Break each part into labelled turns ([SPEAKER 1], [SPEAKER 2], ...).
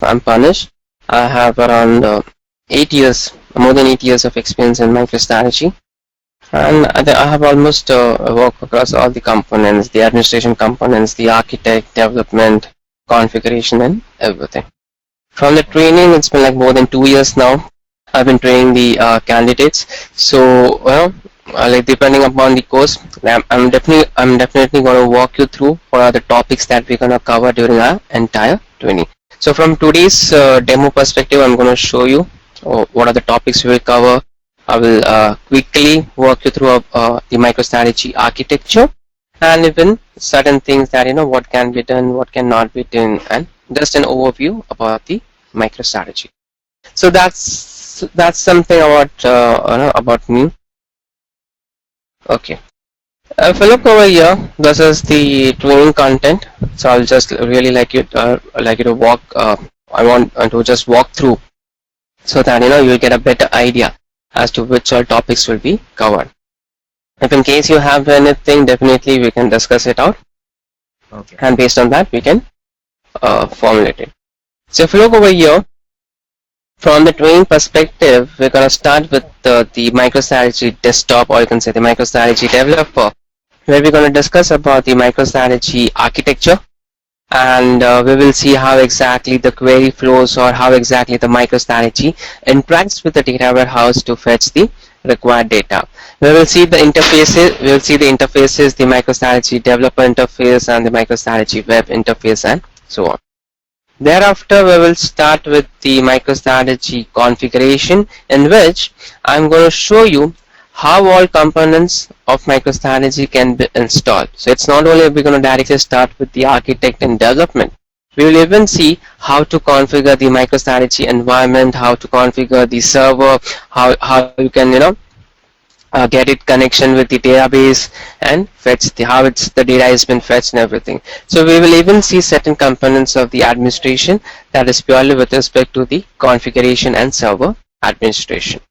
[SPEAKER 1] I'm Panish. I have around 8 years, more than 8 years of experience in MicroStrategy, and I have almost worked across all the components, the administration components, the architect, development, configuration, and everything. From the training, it's been like more than 2 years now. I've been training the candidates. So, like depending upon the course, I'm definitely going to walk you through what are the topics that we're going to cover during our entire training. So, from today's demo perspective, I'm going to show you what are the topics we will cover. I will quickly walk you through the MicroStrategy architecture and even certain things that what can be done, what cannot be done, and just an overview about the MicroStrategy. So that's something about me. Okay. If you look over here, this is the training content. So I'll just really like you to walk. I want to just walk through so that you'll get a better idea as to which all topics will be covered. If in case you have anything, definitely we can discuss it out.
[SPEAKER 2] Okay.
[SPEAKER 1] And based on that, we can formulate it. So if you look over here, from the training perspective, we're going to start with the MicroStrategy desktop, or you can say the MicroStrategy developer, where we're going to discuss about the MicroStrategy architecture, and we will see how exactly the query flows or how exactly the MicroStrategy interacts with the data warehouse to fetch the required data. We will see the interfaces, the MicroStrategy developer interface and the MicroStrategy web interface and so on. Thereafter, we will start with the MicroStrategy configuration, in which I'm going to show you how all components of MicroStrategy can be installed. So it's not only we're going to directly start with the architect and development. We will even see how to configure the MicroStrategy environment, how to configure the server, how you can get it connection with the database and fetch how the data has been fetched and everything. So we will even see certain components of the administration that is purely with respect to the configuration and server administration.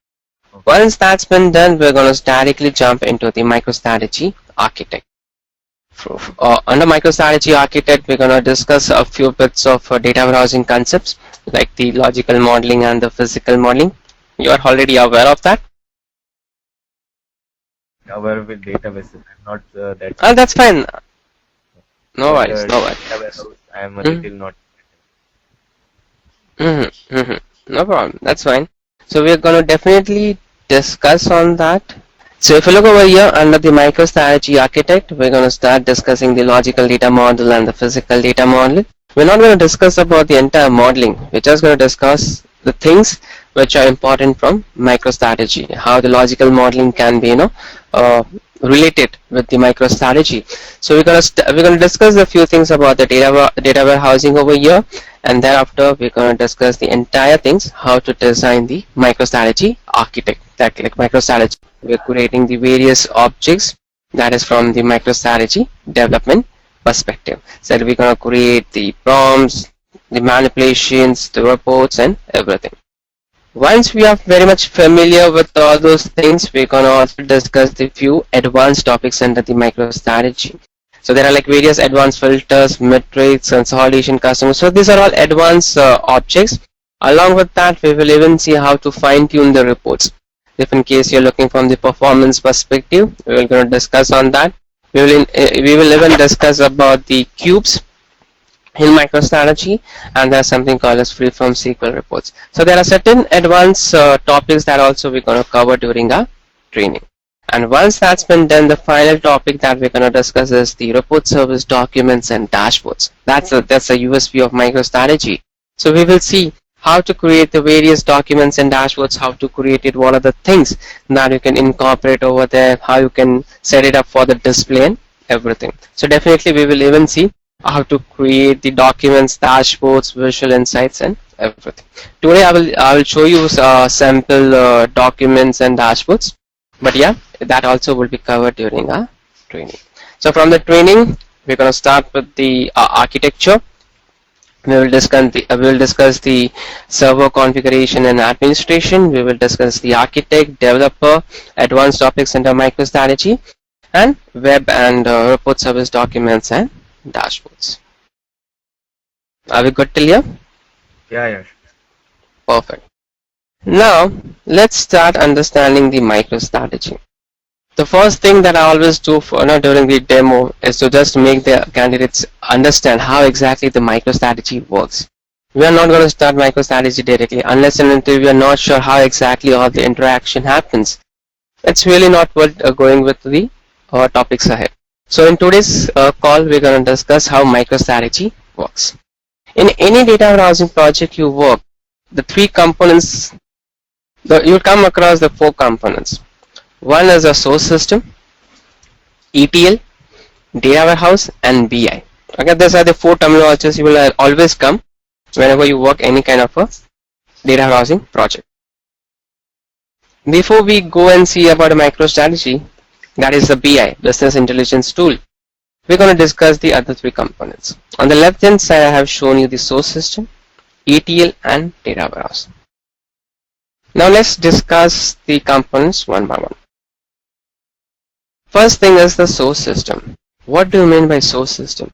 [SPEAKER 1] Once that's been done, we're going to directly jump into the MicroStrategy architect. Under MicroStrategy architect, we're going to discuss a few bits of data warehousing concepts like the logical modeling and the physical modeling. You are already aware of that.
[SPEAKER 2] Aware with databases. I'm not that.
[SPEAKER 1] Oh, that's fine. No worries. No worries.
[SPEAKER 2] I am a little not.
[SPEAKER 1] No problem. That's fine. So we're going to definitely discuss on that. So if you look over here under the MicroStrategy architect, we're going to start discussing the logical data model and the physical data model. We're not going to discuss about the entire modeling. We're just going to discuss the things which are important from MicroStrategy, how the logical modeling can be related with the MicroStrategy. So we're going to discuss a few things about the data warehousing over here, and thereafter we're going to discuss the entire things, how to design the MicroStrategy architect. That like MicroStrategy, we're creating the various objects that is from the MicroStrategy development perspective. So we're going to create the prompts, the manipulations, the reports, and everything. Once we are very much familiar with all those things, we're going to also discuss the few advanced topics under the MicroStrategy. So there are like various advanced filters, metrics, consolidation, customers. So these are all advanced objects. Along with that, we will even see how to fine tune the reports. If in case you're looking from the performance perspective, we're going to discuss on that. We will even discuss about the cubes in MicroStrategy, and there's something called as freeform SQL reports. So there are certain advanced topics that also we're going to cover during our training. And once that's been done, the final topic that we're going to discuss is the report service documents and dashboards. That's a USP of MicroStrategy. So we will see how to create the various documents and dashboards, how to create it, what are the things that you can incorporate over there, how you can set it up for the display and everything. So definitely we will even see how to create the documents, dashboards, visual insights, and everything. Today I will show you sample documents and dashboards, but yeah, that also will be covered during our training. So from the training, we're going to start with the architecture. We will discuss the server configuration and administration. We will discuss the architect, developer, advanced topics under MicroStrategy, and web and report service documents and dashboards. Are we good till here?
[SPEAKER 2] Yeah, yeah.
[SPEAKER 1] Perfect. Now, let's start understanding the MicroStrategy. The first thing that I always do for during the demo is to just make the candidates understand how exactly the MicroStrategy works. We are not going to start MicroStrategy directly unless and until we are not sure how exactly all the interaction happens. It's really not worth going with the topics ahead. So in today's call, we're going to discuss how MicroStrategy works. In any data warehousing project you work, the three components, you'll come across the four components. One is a source system, ETL, data warehouse, and BI. Okay, these are the four terminologies you will always come whenever you work any kind of a data warehousing project. Before we go and see about a MicroStrategy, that is the BI, Business Intelligence Tool, we're going to discuss the other three components. On the left hand side, I have shown you the source system, ETL, and data warehouse. Now let's discuss the components one by one. First thing is the source system. What do you mean by source system?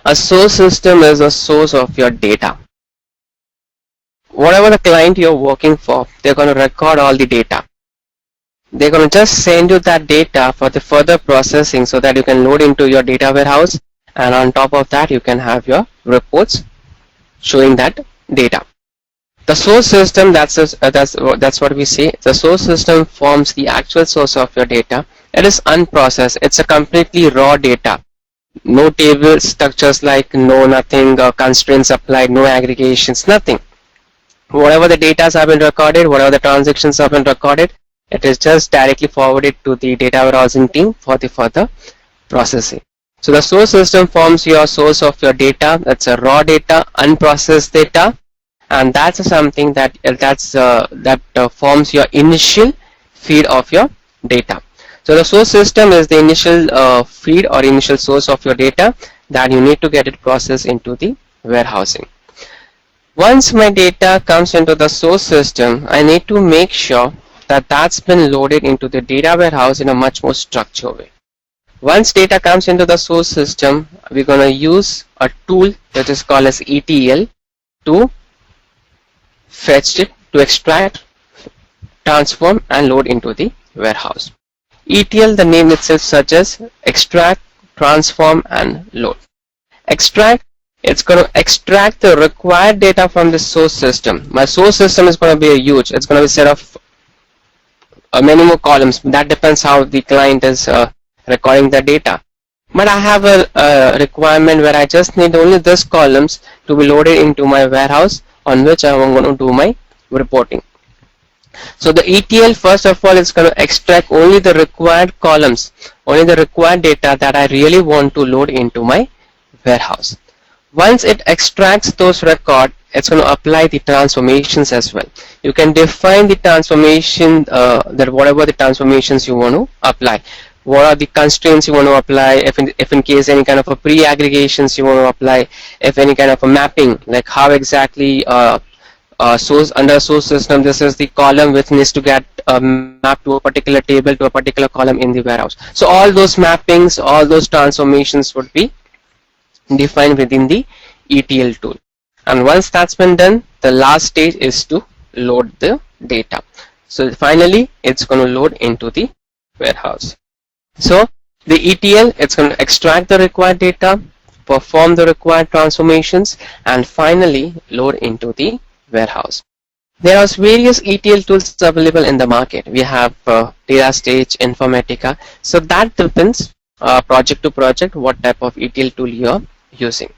[SPEAKER 1] A source system is a source of your data. Whatever the client you're working for, they're going to record all the data. They're going to just send you that data for the further processing so that you can load into your data warehouse, and on top of that you can have your reports showing that data. The source system, that's what we say. The source system forms the actual source of your data. It is unprocessed. It's a completely raw data. No table structures like nothing, constraints applied, no aggregations, nothing. Whatever the data have been recorded, whatever the transactions have been recorded, it is just directly forwarded to the data warehousing team for the further processing. So the source system forms your source of your data. That's a raw data, unprocessed data, and that's something that forms your initial feed of your data. So the source system is the initial feed or initial source of your data that you need to get it processed into the warehousing. Once my data comes into the source system, I need to make sure that that's been loaded into the data warehouse in a much more structured way. Once data comes into the source system, we're going to use a tool that is called as ETL to fetch it, to extract, transform, and load into the warehouse. ETL, the name itself suggests extract, transform, and load. Extract, it's going to extract the required data from the source system. My source system is going to be huge. It's going to be a set of many more columns. That depends how the client is recording the data. But I have a requirement where I just need only these columns to be loaded into my warehouse on which I'm going to do my reporting. So the ETL, first of all, is going to extract only the required columns, only the required data that I really want to load into my warehouse. Once it extracts those records, it's going to apply the transformations as well. You can define the transformation, that whatever the transformations you want to apply. What are the constraints you want to apply, if in case any kind of a pre-aggregations you want to apply, if any kind of a mapping, like how exactly under source system, this is the column which needs to get mapped to a particular table, to a particular column in the warehouse. So all those mappings, all those transformations would be defined within the ETL tool. And once that's been done, the last stage is to load the data. So finally, it's going to load into the warehouse. So the ETL, it's going to extract the required data, perform the required transformations, and finally load into the warehouse. There are various ETL tools available in the market. We have DataStage, Informatica. So that depends project to project what type of ETL tool you are using.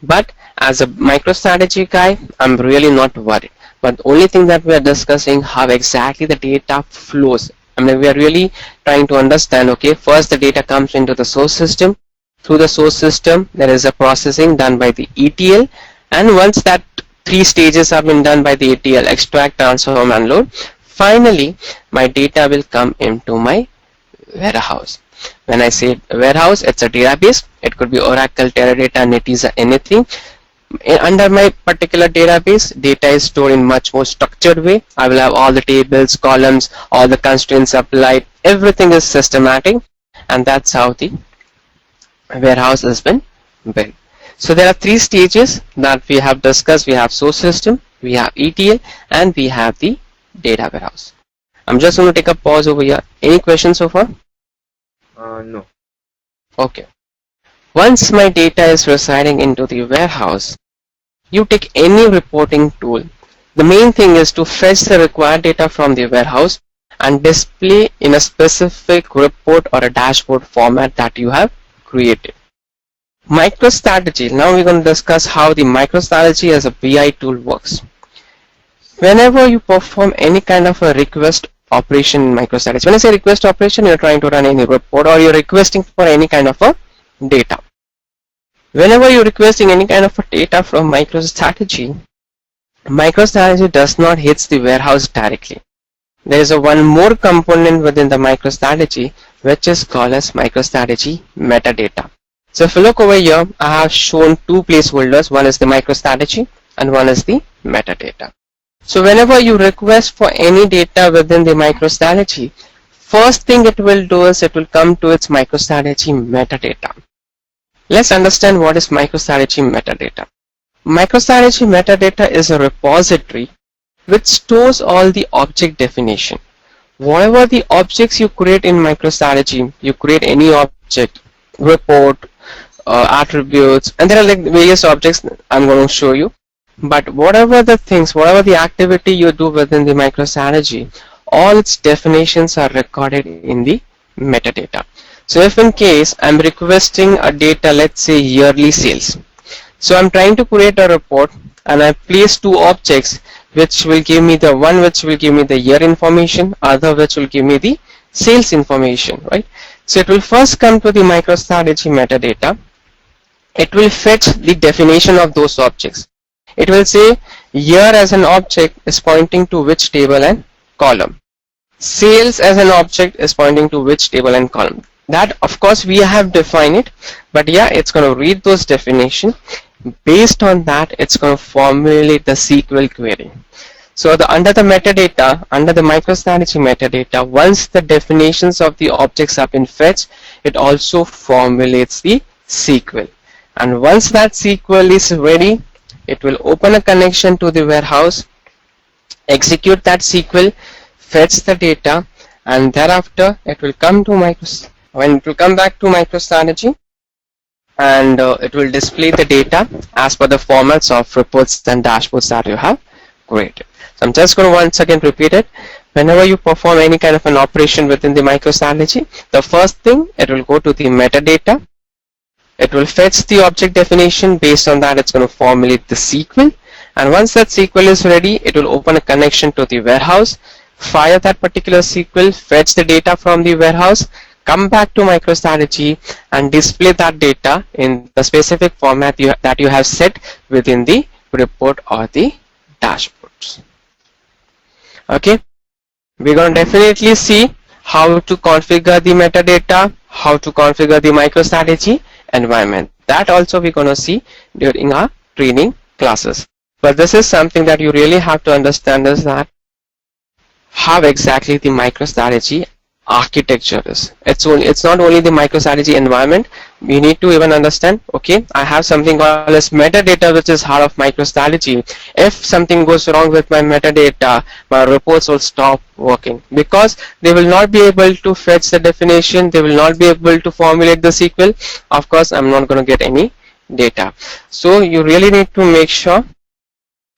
[SPEAKER 1] But as a MicroStrategy guy, I'm really not worried. But the only thing that we are discussing how exactly the data flows. I mean, we are really trying to understand, okay, first the data comes into the source system. Through the source system, there is a processing done by the ETL. And once that three stages have been done by the ETL, extract, transform, and load, finally, my data will come into my warehouse. When I say warehouse, it's a database. It could be Oracle, Teradata, Netezza, anything. Under my particular database, data is stored in much more structured way. I will have all the tables, columns, all the constraints applied. Everything is systematic, and that's how the warehouse has been built. So there are three stages that we have discussed. We have source system, we have ETL, and we have the data warehouse. I'm just going to take a pause over here. Any questions so far?
[SPEAKER 2] No.
[SPEAKER 1] Okay. Once my data is residing into the warehouse, you take any reporting tool. The main thing is to fetch the required data from the warehouse and display in a specific report or a dashboard format that you have created. MicroStrategy. Now we're going to discuss how the MicroStrategy as a BI tool works. Whenever you perform any kind of a request operation in MicroStrategy, when I say request operation, you're trying to run any report or you're requesting for any kind of a data. Whenever you're requesting any kind of a data from MicroStrategy, MicroStrategy does not hit the warehouse directly. There is a one more component within the MicroStrategy which is called as MicroStrategy metadata. So if you look over here, I have shown two placeholders. One is the MicroStrategy and one is the metadata. So whenever you request for any data within the MicroStrategy, first thing it will do is it will come to its MicroStrategy metadata. Let's understand what is MicroStrategy metadata. MicroStrategy metadata is a repository which stores all the object definition. Whatever the objects you create in MicroStrategy, you create any object, report, attributes, and there are like various objects I'm going to show you. But whatever the things, whatever the activity you do within the MicroStrategy, all its definitions are recorded in the metadata. So if in case I'm requesting a data, let's say yearly sales. So I'm trying to create a report and I place two objects which will give me the one which will give me the year information, other which will give me the sales information, right? So it will first come to the MicroStrategy metadata. It will fetch the definition of those objects. It will say year as an object is pointing to which table and column. Sales as an object is pointing to which table and column. That of course we have defined it, but yeah, it's going to read those definitions. Based on that, it's going to formulate the SQL query. So under the metadata, under the MicroStrategy metadata, once the definitions of the objects have been fetched, it also formulates the SQL. And once that SQL is ready, it will open a connection to the warehouse, execute that SQL, fetch the data, and thereafter it will come to MicroStrategy, and it will display the data as per the formats of reports and dashboards that you have created. So I'm just going to once again repeat it. Whenever you perform any kind of an operation within the MicroStrategy, the first thing, it will go to the metadata. It will fetch the object definition. Based on that, it's going to formulate the SQL. And once that SQL is ready, it will open a connection to the warehouse, fire that particular SQL, fetch the data from the warehouse, come back to MicroStrategy and display that data in the specific format that you have set within the report or the dashboards. Okay, we're going to definitely see how to configure the metadata, how to configure the MicroStrategy environment. That also we're going to see during our training classes. But this is something that you really have to understand, is that how exactly the MicroStrategy architecture is. It's not only the MicroStrategy environment. We need to even understand, okay, I have something called as metadata, which is heart of MicroStrategy. If something goes wrong with my metadata, my reports will stop working, because they will not be able to fetch the definition, they will not be able to formulate the SQL. Of course, I'm not going to get any data. So you really need to make sure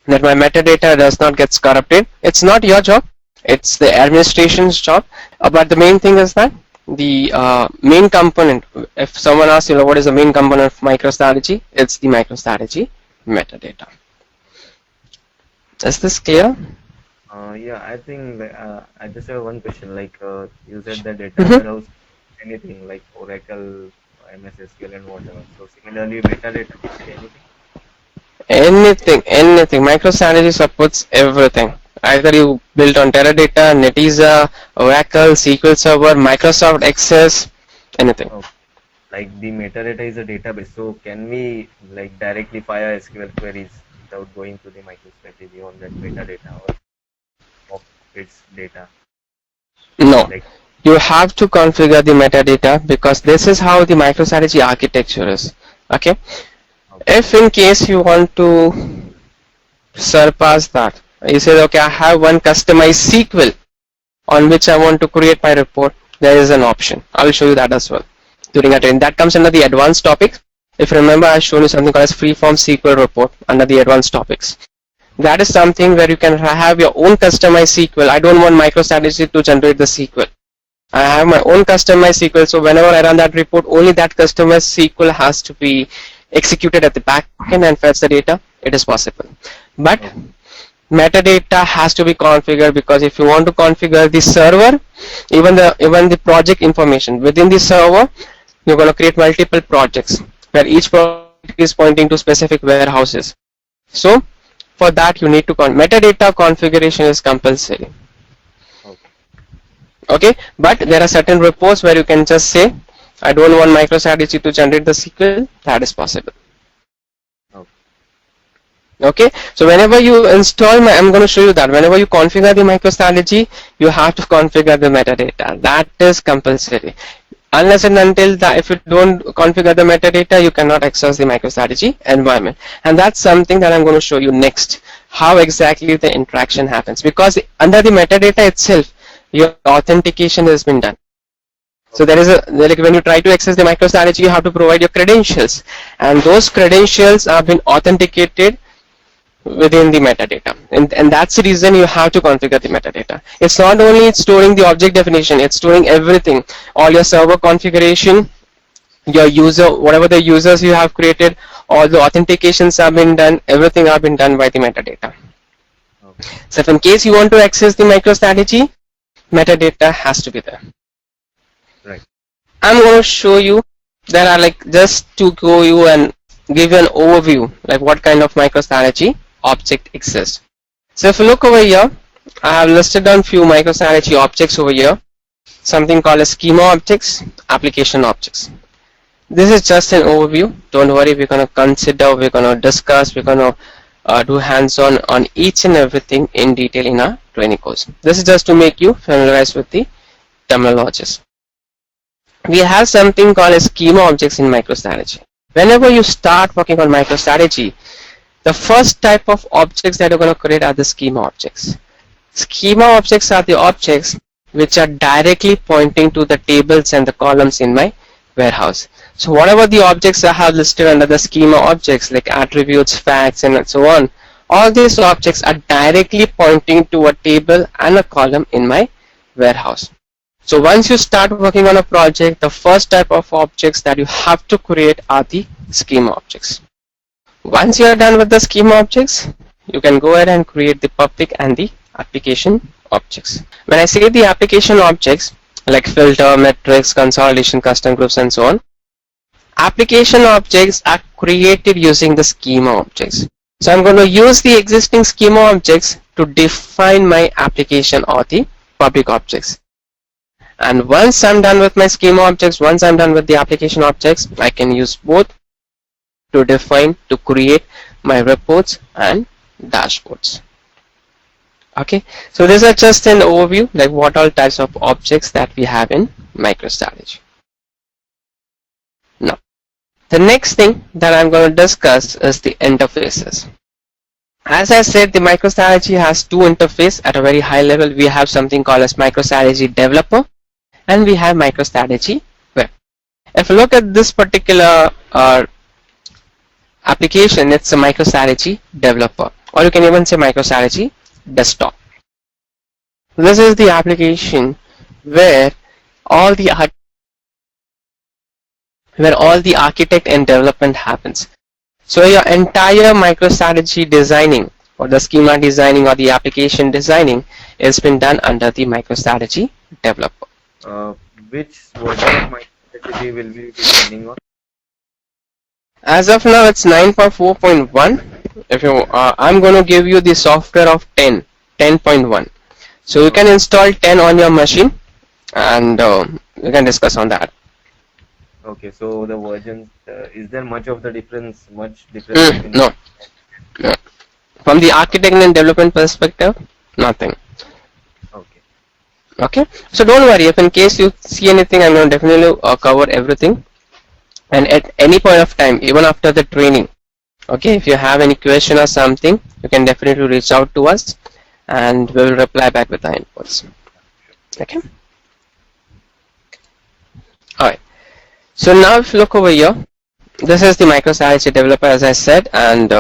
[SPEAKER 1] that my metadata does not get corrupted. It's not your job, it's the administration's job. But the main thing is that the main component, if someone asks you what is the main component of MicroStrategy, it's the MicroStrategy metadata. Is this clear?
[SPEAKER 2] Yeah, I think I just have one question. Like you said that data warehouse, anything like Oracle, MS SQL, and whatever. So similarly, metadata can be anything.
[SPEAKER 1] Anything. MicroStrategy supports everything. Either you built on Teradata, Netezza, Oracle, SQL Server, Microsoft Access, anything.
[SPEAKER 2] Oh, like the metadata is a database, so can we like directly fire SQL queries without going to the MicroStrategy on that metadata or of its data?
[SPEAKER 1] No.
[SPEAKER 2] Like,
[SPEAKER 1] You have to configure the metadata, because this is how the MicroStrategy architecture is. Okay. If in case you want to surpass that, you say, okay, I have one customized SQL on which I want to create my report, there is an option. I will show you that as well during our training. That comes under the advanced topics. If you remember, I showed you something called as freeform SQL report under the advanced topics. That is something where you can have your own customized SQL. I don't want MicroStrategy to generate the SQL. I have my own customized SQL, so whenever I run that report, only that customized SQL has to be executed at the back end and fetch the data. It is possible. But
[SPEAKER 2] Okay.
[SPEAKER 1] metadata has to be configured, because if you want to configure the server, even the project information within the server, you're going to create multiple projects where each project is pointing to specific warehouses. So for that you need to metadata configuration is compulsory.
[SPEAKER 2] Okay.
[SPEAKER 1] Okay, but there are certain reports where you can just say, I don't want MicroStrategy to generate the SQL. That is possible.
[SPEAKER 2] Okay.
[SPEAKER 1] Okay, so whenever you install I'm going to show you that whenever you configure the MicroStrategy, you have to configure the metadata. That is compulsory. Unless and until that, if you don't configure the metadata, you cannot access the MicroStrategy environment. And that's something that I'm going to show you next, how exactly the interaction happens, because under the metadata itself, your authentication has been done. So there is like when you try to access the MicroStrategy, you have to provide your credentials, and those credentials have been authenticated within the metadata, and that's the reason you have to configure the metadata. It's not only storing the object definition, it's storing everything, all your server configuration, your user, whatever the users you have created, all the authentications have been done, everything have been done by the metadata.
[SPEAKER 2] Okay.
[SPEAKER 1] So if in case you want to access the MicroStrategy, metadata has to be there.
[SPEAKER 2] Right.
[SPEAKER 1] I'm going to show you, there are like, just to go you and give you an overview like what kind of MicroStrategy object exists. So if you look over here, I have listed down few MicroStrategy objects over here, something called as schema objects, application objects. This is just an overview. Don't worry, we're going to consider, we're going to discuss, we're going to do hands-on on each and everything in detail in our training course. This is just to make you familiarized with the terminologies. We have something called as schema objects in MicroStrategy. Whenever you start working on MicroStrategy, the first type of objects that you're going to create are the schema objects. Schema objects are the objects which are directly pointing to the tables and the columns in my warehouse. So whatever the objects I have listed under the schema objects, like attributes, facts, and so on, all these objects are directly pointing to a table and a column in my warehouse. So once you start working on a project, the first type of objects that you have to create are the schema objects. Once you are done with the schema objects, you can go ahead and create the public and the application objects. When I say the application objects, like filter, metrics, consolidation, custom groups, and so on, application objects are created using the schema objects. So I'm going to use the existing schema objects to define my application or the public objects. And once I'm done with my schema objects, once I'm done with the application objects, I can use both to define, to create my reports and dashboards. Okay, so these are just an overview, like what all types of objects that we have in MicroStrategy. Now, the next thing that I'm going to discuss is the interfaces. As I said, the MicroStrategy has two interfaces at a very high level. We have something called as MicroStrategy Developer, and we have MicroStrategy Web. If you look at this particular application, it's a MicroStrategy Developer, or you can even say MicroStrategy Desktop. This is the application where all the architect and development happens. So your entire MicroStrategy designing, or the schema designing, or the application designing has been done under the MicroStrategy Developer.
[SPEAKER 2] Which version of MicroStrategy will we be training on?
[SPEAKER 1] As of now, it's 9.4.1. If you, I'm going to give you the software of 10.1. So you can install 10 on your machine, and we can discuss on that.
[SPEAKER 2] Okay, so the versions, is there much of the difference? Much difference between
[SPEAKER 1] No. From the architect and development perspective, nothing.
[SPEAKER 2] Okay.
[SPEAKER 1] Okay, so don't worry, if in case you see anything, I'm going to definitely cover everything. And at any point of time, even after the training, Okay, if you have any question or something, you can definitely reach out to us and we will reply back with the inputs. Okay. Alright. So now if you look over here, this is the MicroStrategy developer as I said, and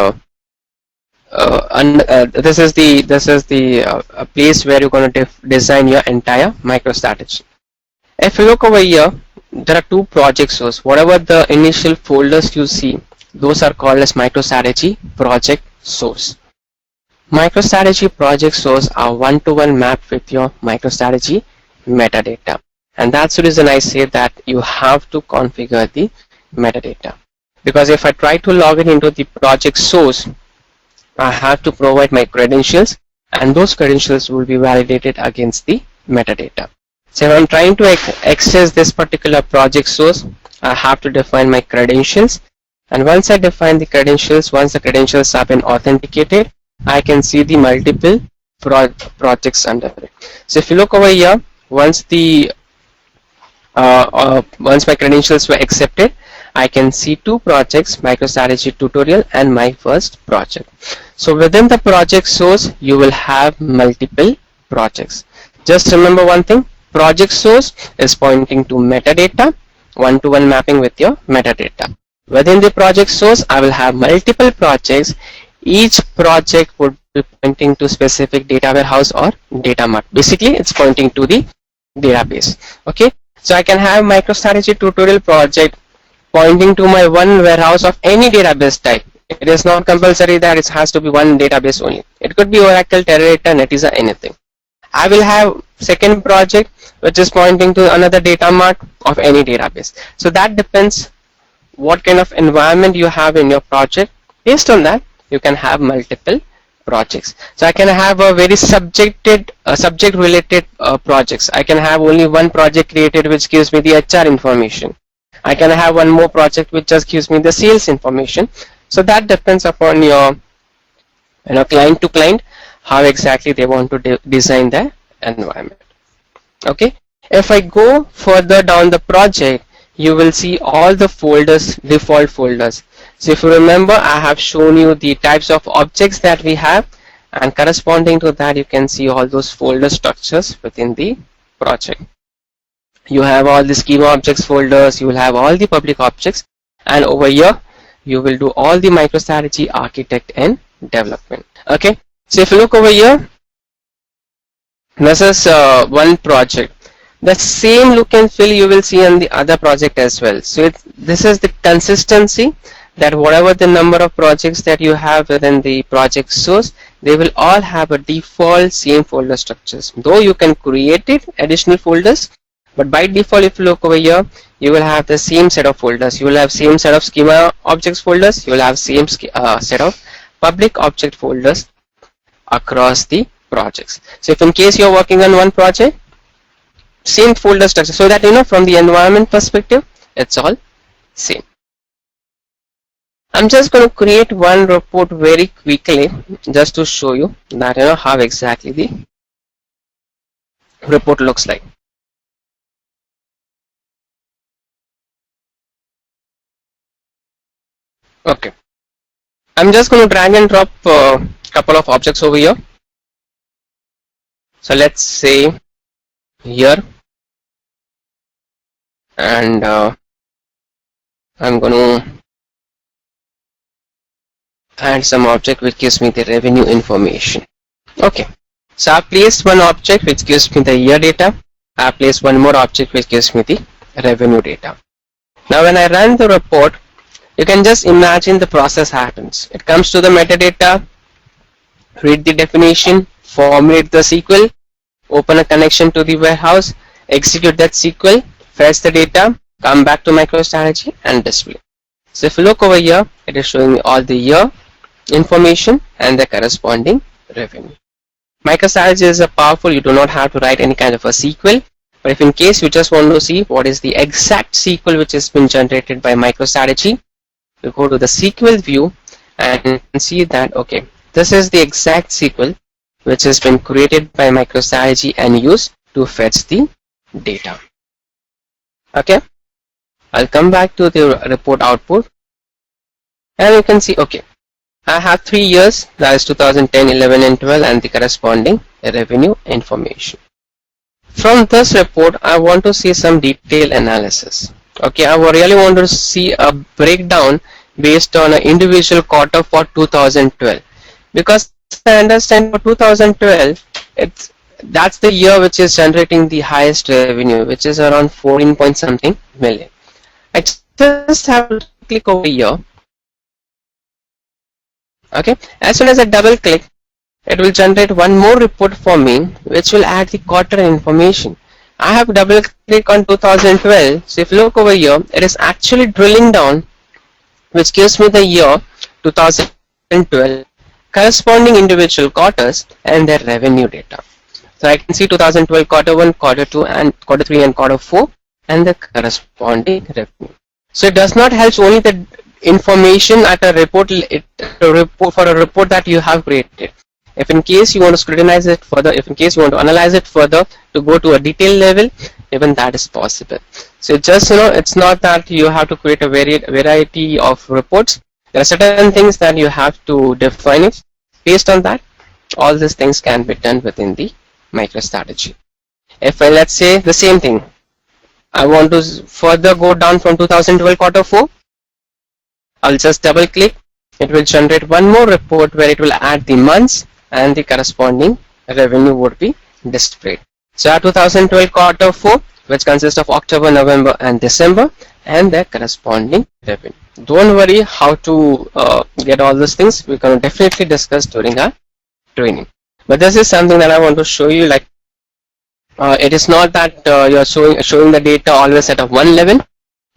[SPEAKER 1] this is the a place where you're going to design your entire MicroStrategy. If you look over here, there are two project sources. Whatever the initial folders you see, those are called as MicroStrategy project source. MicroStrategy project source are one-to-one mapped with your MicroStrategy metadata. And that's the reason I say that you have to configure the metadata. Because if I try to log in into the project source, I have to provide my credentials, and those credentials will be validated against the metadata. So if I'm trying to access this particular project source, I have to define my credentials, and once I define the credentials, once the credentials have been authenticated, I can see the multiple projects under it. So if you look over here, once my credentials were accepted, I can see two projects, MicroStrategy tutorial and my first project. So within the project source, you will have multiple projects. Just remember one thing, project source is pointing to metadata, one-to-one mapping with your metadata. Within the project source, I will have multiple projects. Each project would be pointing to specific data warehouse or data mart. Basically, it's pointing to the database. Okay, so I can have MicroStrategy tutorial project pointing to my one warehouse of any database type. It is not compulsory that it has to be one database only. It could be Oracle, Teradata, Netezza, anything. I will have second project which is pointing to another data mart of any database. So that depends what kind of environment you have in your project. Based on that, you can have multiple projects. So I can have a very subject related projects. I can have only one project created which gives me the HR information. I can have one more project which just gives me the sales information. So that depends upon your client to client, how exactly they want to design the environment. Okay, if I go further down the project, you will see all the folders, default folders. So if you remember, I have shown you the types of objects that we have, and corresponding to that you can see all those folder structures within the project. You have all the schema objects folders, you will have all the public objects, and over here you will do all the MicroStrategy architect and development. Okay, so if you look over here, this is one project. The same look and feel you will see on the other project as well. So this is the consistency, that whatever the number of projects that you have within the project source, they will all have a default same folder structures. Though you can create it additional folders, but by default, if you look over here, you will have the same set of folders. You will have same set of schema objects folders. You will have same set of public object folders across the projects. So if in case you're working on one project, same folder structure, so that from the environment perspective, it's all same. I'm just going to create one report very quickly just to show you that how exactly the report looks like. Okay, I'm just going to drag and drop a couple of objects over here. So let's say here, and I'm going to add some object which gives me the revenue information. Okay, so I placed one object which gives me the year data. I placed one more object which gives me the revenue data. Now when I run the report, you can just imagine the process happens. It comes to the metadata, read the definition, formulate the SQL, open a connection to the warehouse, execute that SQL, fetch the data, come back to MicroStrategy and display. So if you look over here, it is showing me all the year information and the corresponding revenue. MicroStrategy is a powerful, you do not have to write any kind of a SQL, but if in case you just want to see what is the exact SQL which has been generated by MicroStrategy, you go to the SQL view and see that, okay, this is the exact SQL which has been created by MicroStrategy and used to fetch the data. Okay, I'll come back to the report output and you can see, okay, I have 3 years, that is 2010, 11 and 12, and the corresponding revenue information. From this report, I want to see some detailed analysis. Okay, I really want to see a breakdown based on an individual quarter for 2012. Because I understand for 2012, that's the year which is generating the highest revenue, which is around 14 point something million. I just have to click over here. Okay, as soon as I double click, it will generate one more report for me, which will add the quarter information. I have double click on 2012. So if you look over here, it is actually drilling down, which gives me the year 2012, corresponding individual quarters and their revenue data. So I can see 2012 quarter 1, quarter 2 and quarter 3 and quarter 4 and the corresponding revenue. So it does not help only the information at a report, for a report that you have created. If in case you want to scrutinize it further, if in case you want to analyze it further to go to a detailed level, even that is possible. So just, it's not that you have to create a variety of reports. There are certain things that you have to define it. Based on that, all these things can be done within the MicroStrategy. If I, let's say the same thing, I want to further go down from 2012 quarter 4, I'll just double click. It will generate one more report where it will add the months and the corresponding revenue would be displayed. So our 2012 quarter 4, which consists of October, November and December, and their corresponding revenue. Don't worry how to get all these things. We're going to definitely discuss during our training. But this is something that I want to show you. Like it is not that you're showing the data always at a one level.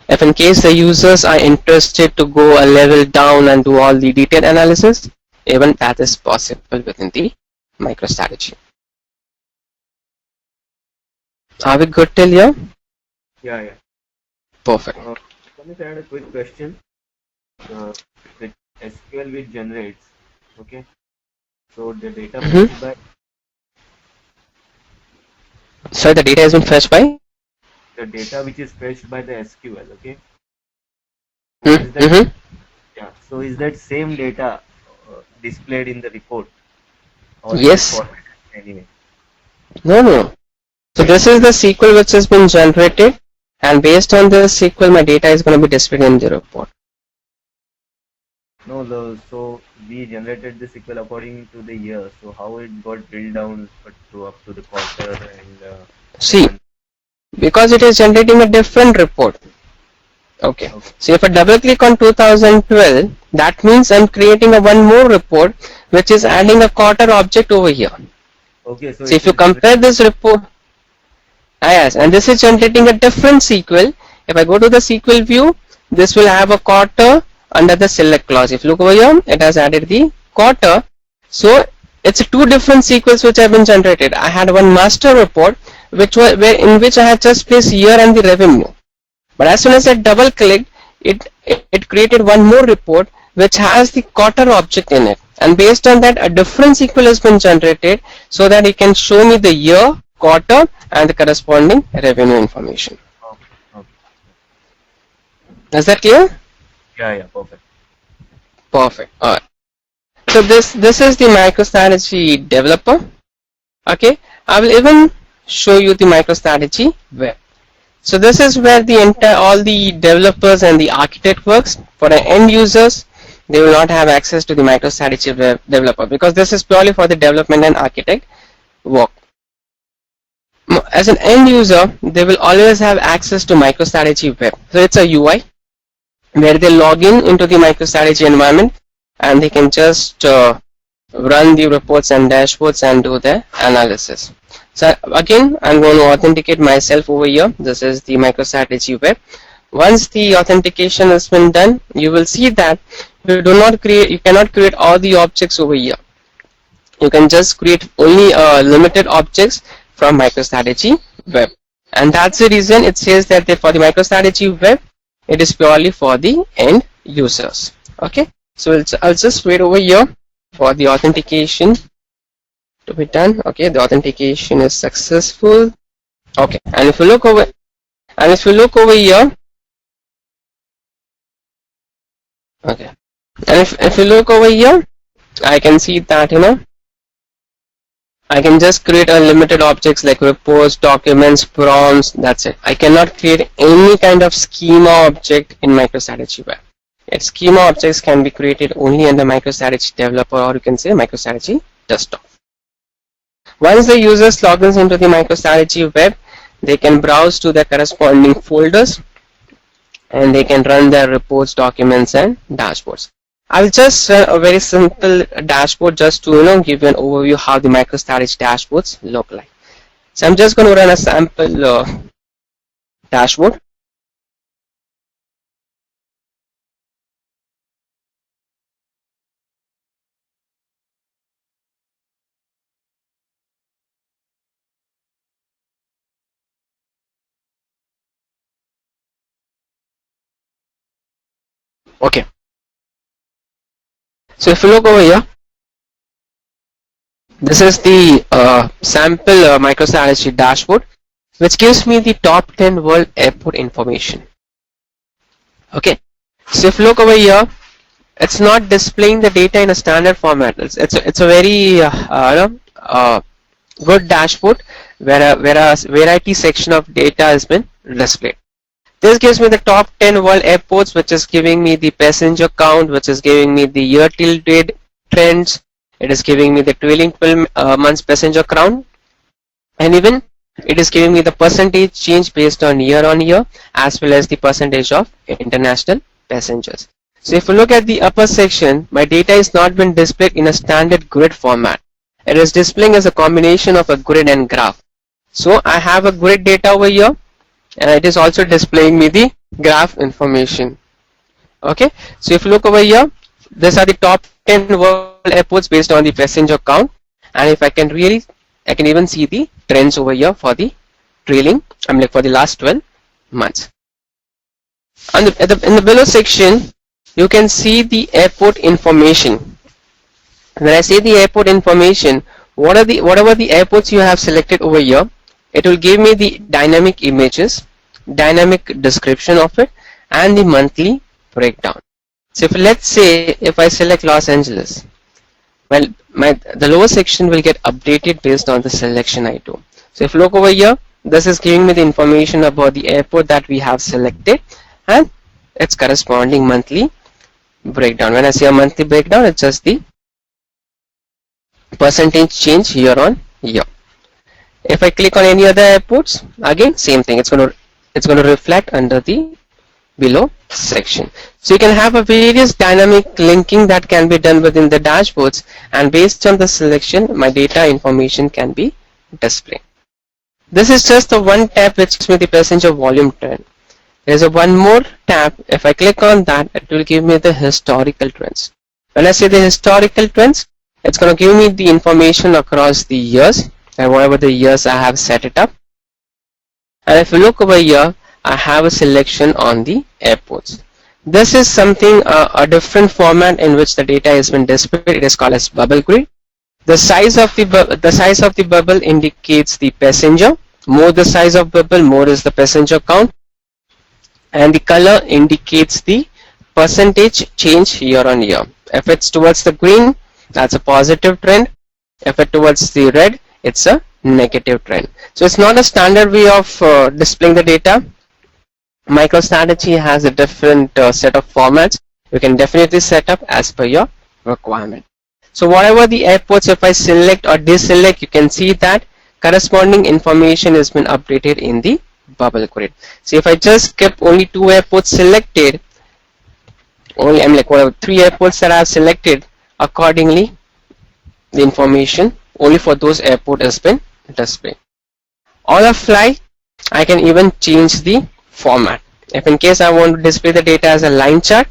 [SPEAKER 1] If in case the users are interested to go a level down and do all the detailed analysis, even that is possible within the MicroStrategy. Are we good till here?
[SPEAKER 2] Yeah.
[SPEAKER 1] Perfect.
[SPEAKER 2] Let me add a quick question. The SQL which generates, okay? So the data fetched by.
[SPEAKER 1] So the data has been fetched by?
[SPEAKER 2] The data which is fetched by the SQL, okay? Yeah. So is that same data displayed in the report? Or
[SPEAKER 1] yes.
[SPEAKER 2] Anyway.
[SPEAKER 1] No. So this is the SQL which has been generated, and based on the SQL, my data is going to be displayed in the report.
[SPEAKER 2] No, so we generated the SQL according to the year. So how it got drilled down up to the quarter and
[SPEAKER 1] see, because it is generating a different report. Okay. So if I double click on 2012, that means I'm creating a one more report which is adding a quarter object over here.
[SPEAKER 2] Okay. So
[SPEAKER 1] if you compare this report, yes, and this is generating a different SQL. If I go to the SQL view, this will have a quarter under the select clause. If you look over here, it has added the quarter. So it's two different SQLs which have been generated. I had one master report in which I had just placed year and the revenue. But as soon as I double clicked, it created one more report which has the quarter object in it. And based on that, a different SQL has been generated so that it can show me the year, quarter and the corresponding revenue information.
[SPEAKER 2] Okay.
[SPEAKER 1] Is that clear?
[SPEAKER 2] Yeah, perfect.
[SPEAKER 1] Perfect. Alright. So this is the MicroStrategy developer. Okay. I will even show you the MicroStrategy web. So this is where all the developers and the architect works. For the end users, they will not have access to the MicroStrategy web developer because this is purely for the development and architect work. As an end user, they will always have access to MicroStrategy web. So it's a UI where they log into the MicroStrategy environment and they can just run the reports and dashboards and do the analysis. So again, I'm going to authenticate myself over here. This is the MicroStrategy web. Once the authentication has been done, you will see that you cannot create all the objects over here. You can just create only limited objects from MicroStrategy web. And that's the reason it says that for the MicroStrategy web, it is purely for the end users. Okay. So I'll just wait over here for the authentication to be done. Okay, the authentication is successful. Okay, and if you look over here, okay, And if you look over here, I can see that, I can just create unlimited objects like reports, documents, prompts, that's it. I cannot create any kind of schema object in MicroStrategy web. Yet schema objects can be created only in the MicroStrategy developer, or you can say MicroStrategy desktop. Once the users logins into the MicroStrategy web, they can browse to the corresponding folders and they can run their reports, documents, and dashboards. I'll just run a very simple dashboard just to give you an overview how the MicroStrategy dashboards look like. So I'm just going to run a sample dashboard. Okay. So if you look over here, this is the sample MicroStrategy dashboard, which gives me the top 10 world airport information. Okay. So if you look over here, it's not displaying the data in a standard format. It's a very good dashboard where a variety section of data has been displayed. This gives me the top 10 world airports, which is giving me the passenger count, which is giving me the year till date trends. It is giving me the trailing 12 months passenger count, and even it is giving me the percentage change based on year, as well as the percentage of international passengers. So if you look at the upper section, my data is not been displayed in a standard grid format. It is displaying as a combination of a grid and graph. So I have a grid data over here, and it is also displaying me the graph information. Okay, so if you look over here, these are the top 10 world airports based on the passenger count, and if I can even see the trends over here for the trailing, for the last 12 months. And in the below section, you can see the airport information. When I say the airport information, whatever the airports you have selected over here, it will give me the dynamic images, dynamic description of it, and the monthly breakdown. So let's say if I select Los Angeles, well, the lower section will get updated based on the selection I do. So if you look over here, this is giving me the information about the airport that we have selected and its corresponding monthly breakdown. When I say a monthly breakdown, it's just the percentage change year on year. If I click on any other airports, again same thing. It's going to reflect under the below section. So you can have a various dynamic linking that can be done within the dashboards, and based on the selection, my data information can be displayed. This is just the one tab which gives me the passenger volume trend. There's a one more tab. If I click on that, it will give me the historical trends. When I say the historical trends, it's going to give me the information across the years and whatever the years I have set it up. And if you look over here, I have a selection on the airports. This is something a different format in which the data has been displayed. It is called as bubble grid. The size of the bubble indicates the passenger. More the size of bubble, more is the passenger count. And the color indicates the percentage change year on year. If it's towards the green, that's a positive trend. If it's towards the red, it's a negative trend. So it's not a standard way of displaying the data. MicroStrategy has a different set of formats. You can definitely set up as per your requirement. So whatever the airports, if I select or deselect, you can see that corresponding information has been updated in the bubble grid. So if I just kept only 2 airports selected, only whatever 3 airports that I have selected, accordingly the information only for those airports has been displayed. On a fly, I can even change the format. If in case I want to display the data as a line chart,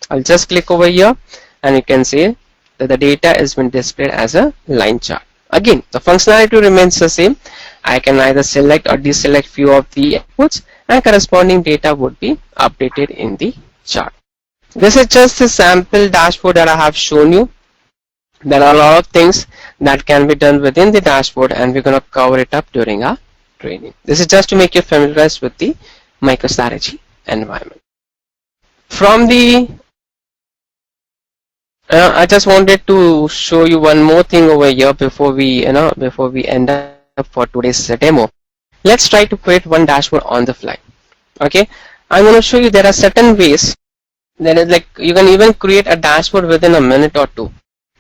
[SPEAKER 1] I'll just click over here and you can see that the data has been displayed as a line chart. Again, the functionality remains the same. I can either select or deselect few of the airports and corresponding data would be updated in the chart. This is just a sample dashboard that I have shown you. There are a lot of things that can be done within the dashboard, and we're going to cover it up during our training. This is just to make you familiarized with the MicroStrategy environment. From the I just wanted to show you one more thing over here before we, before we end up for today's demo. Let's try to create one dashboard on the fly. Okay, I'm going to show you there are certain ways. There is like you can even create a dashboard within a minute or two.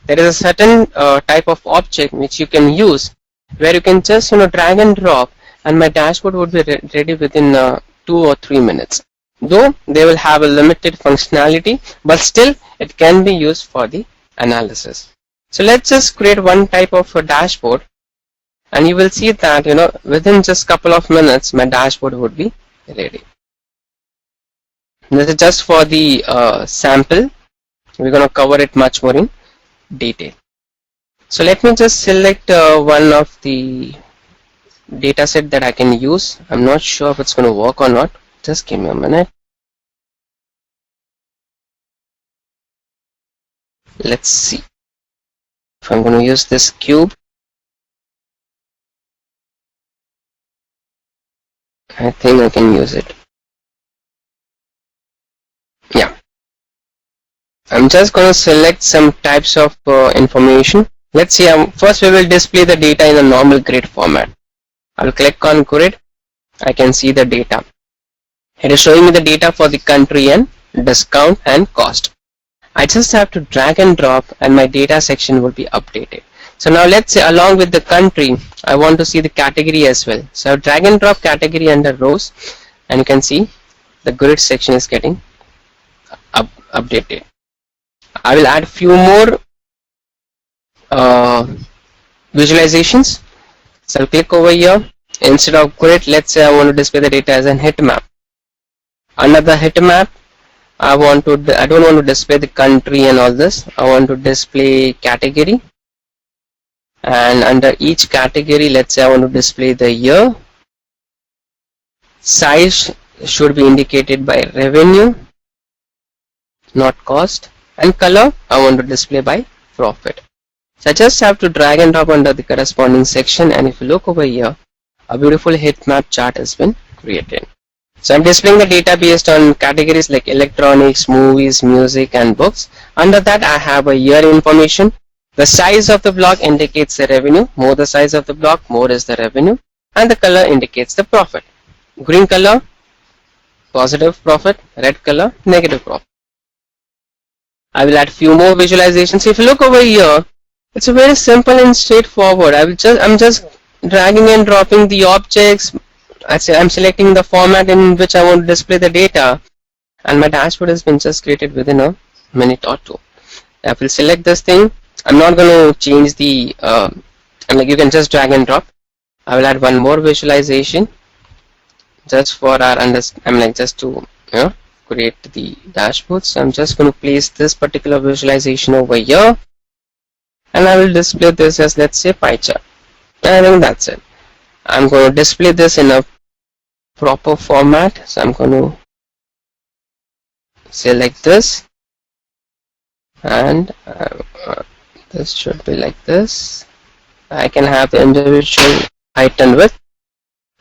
[SPEAKER 1] There is a certain type of object which you can use where you can just drag and drop, and my dashboard would be ready within 2 or 3 minutes. Though they will have a limited functionality, but still it can be used for the analysis. So let's just create one type of a dashboard, and you will see that within just couple of minutes my dashboard would be ready. This is just for the sample. We're going to cover it much more in detail. So let me just select one of the data set that I can use. I'm not sure if it's going to work or not. Just give me a minute. Let's see if I'm going to use this cube. I think I can use it. Yeah. I'm just going to select some types of information. Let's see. First we will display the data in a normal grid format. I'll click on grid. I can see the data. It is showing me the data for the country and discount and cost. I just have to drag and drop and my data section will be updated. So now let's say along with the country, I want to see the category as well. So drag and drop category under rows, and you can see the grid section is getting updated. I will add few more visualizations. So I'll click over here. Instead of grid, let's say I want to display the data as a heat map. Another heat map. I don't want to display the country and all this. I want to display category, and under each category, let's say I want to display the year. Size should be indicated by revenue, not cost, and color I want to display by profit. So I just have to drag and drop under the corresponding section, and if you look over here, a beautiful heat map chart has been created. So I'm displaying the data based on categories like electronics, movies, music, and books. Under that I have a year information. The size of the block indicates the revenue. More the size of the block, more is the revenue. And the color indicates the profit. Green color, positive profit. Red color, negative profit. I will add few more visualizations. If you look over here, it's a very simple and straightforward. I'm just dragging and dropping the objects. I'm selecting the format in which I want to display the data, and my dashboard has been just created within a minute or two. I will select this thing. I'm not going to change the you can just drag and drop. I will add one more visualization just for our just to create the dashboard. So I'm just going to place this particular visualization over here, and I will display this as, let's say, pie chart. I think that's it. I'm going to display this in a proper format. So I'm going to select this, and this should be like this. I can have the individual height and width,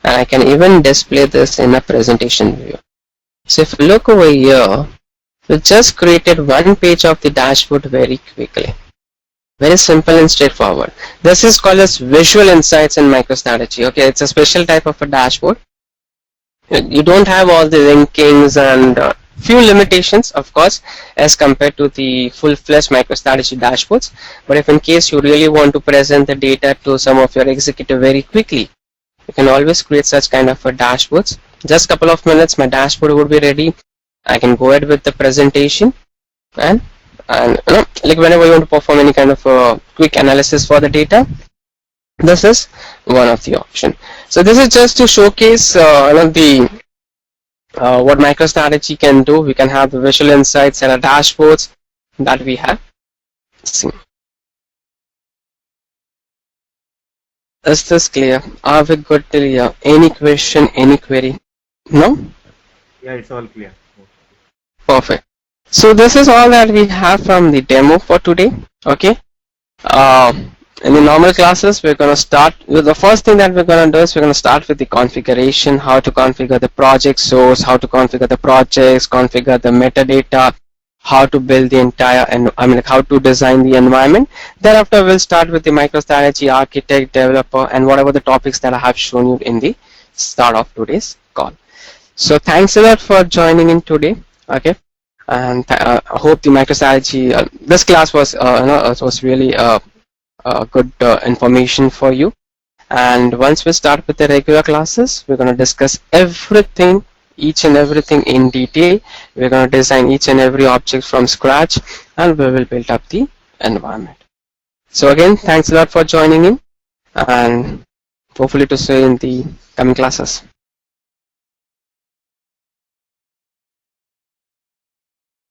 [SPEAKER 1] and I can even display this in a presentation view. So if you look over here, we just created one page of the dashboard very quickly. Very simple and straightforward. This is called as visual insights in MicroStrategy. Okay, it's a special type of a dashboard. You don't have all the linkings and few limitations, of course, as compared to the full-fledged MicroStrategy dashboards. But if in case you really want to present the data to some of your executive very quickly, you can always create such kind of a dashboards. Just couple of minutes, my dashboard would be ready. I can go ahead with the presentation, and like whenever you want to perform any kind of quick analysis for the data, this is one of the option. So this is just to showcase what MicroStrategy can do. We can have the visual insights and dashboards that we have seen. Is this clear? Are we good till here? Any question, any query? No?
[SPEAKER 2] Yeah, it's all clear.
[SPEAKER 1] Perfect. So this is all that we have from the demo for today. Okay. In the normal classes, we're going to start with the first thing that we're going to do is we're going to start with the configuration, how to configure the project source, how to configure the projects, configure the metadata, how to build the entire, and I mean like how to design the environment. Thereafter we'll start with the MicroStrategy, architect, developer, and whatever the topics that I have shown you in the start of today's call. So thanks a lot for joining in today. Okay, and I hope the MicroStrategy this class was was really good information for you. And once we start with the regular classes, we're going to discuss everything, each and everything in detail. We're going to design each and every object from scratch, and we will build up the environment. So again, thanks a lot for joining in, and hopefully to see you in the coming classes.